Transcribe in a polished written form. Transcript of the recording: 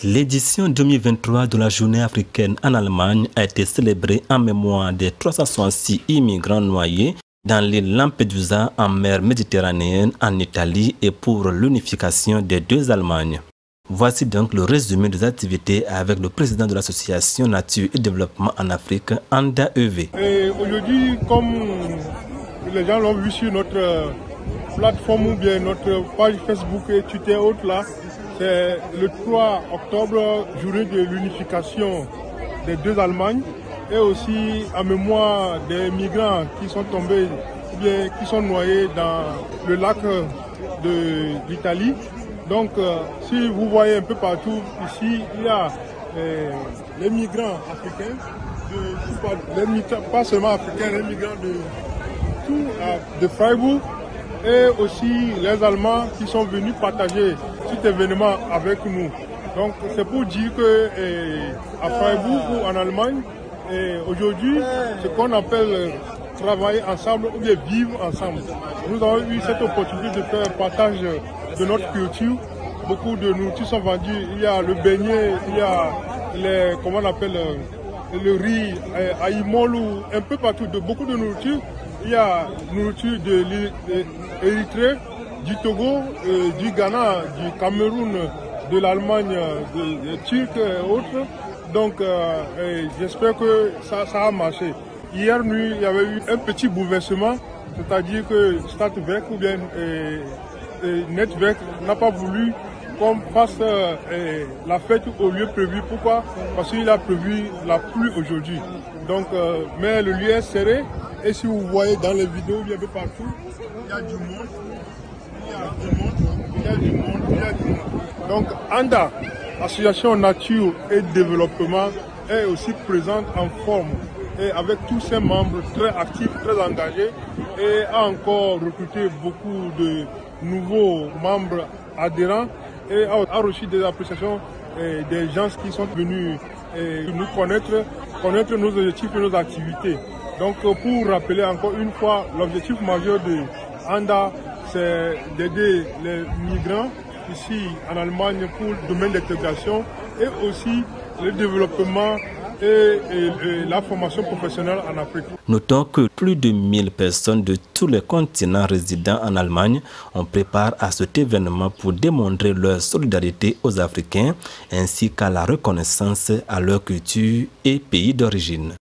L'édition 2023 de la Journée africaine en Allemagne a été célébrée en mémoire des 366 immigrants noyés dans l'île Lampedusa en mer Méditerranéenne en Italie et pour l'unification des deux Allemagnes. Voici donc le résumé des activités avec le président de l'association Nature et Développement en Afrique, Anda EV. Aujourd'hui, comme les gens l'ont vu sur notre plateforme ou bien notre page Facebook et Twitter et autres là, c'est le 3 octobre, journée de l'unification des deux Allemagnes et aussi en mémoire des migrants qui sont tombés ou bien qui sont noyés dans le lac de l'Italie. Donc, si vous voyez un peu partout ici, il y a les migrants africains, pas seulement africains, les migrants de Freiburg et aussi les Allemands qui sont venus partager cet événement avec nous. Donc, c'est pour dire que à Freiburg ou en Allemagne, aujourd'hui, ce qu'on appelle travailler ensemble ou bien vivre ensemble. Nous avons eu cette opportunité de faire un partage de notre culture. Beaucoup de nourritures sont vendues. Il y a le beignet, il y a comment on appelle, le riz, aïmol ou un peu partout, beaucoup de nourriture. Il y a nourriture de l'Érythrée, du Togo, du Ghana, du Cameroun, de l'Allemagne, des Turcs et autres. Donc j'espère que ça a marché. Hier nuit, il y avait eu un petit bouleversement, c'est-à-dire que Stadtwerk ou bien Netwerk n'a pas voulu qu'on fasse la fête au lieu prévu. Pourquoi? Parce qu'il a prévu la pluie aujourd'hui. Donc, mais le lieu est serré et si vous voyez dans les vidéos, il y a un peu partout, il y a du monde, il y a du monde. Donc, ANDA, Association Nature et Développement, est aussi présente en forme et avec tous ses membres très actifs, très engagés et a encore recruté beaucoup de nouveaux membres adhérents et a reçu des appréciations des gens qui sont venus nous connaître nos objectifs et nos activités. Donc pour rappeler encore une fois, l'objectif majeur de ANDA, c'est d'aider les migrants ici en Allemagne pour le domaine d'intégration et aussi le développement et la formation professionnelle en Afrique. Notons que plus de 1000 personnes de tous les continents résidant en Allemagne ont préparé à cet événement pour démontrer leur solidarité aux Africains ainsi qu'à la reconnaissance à leur culture et pays d'origine.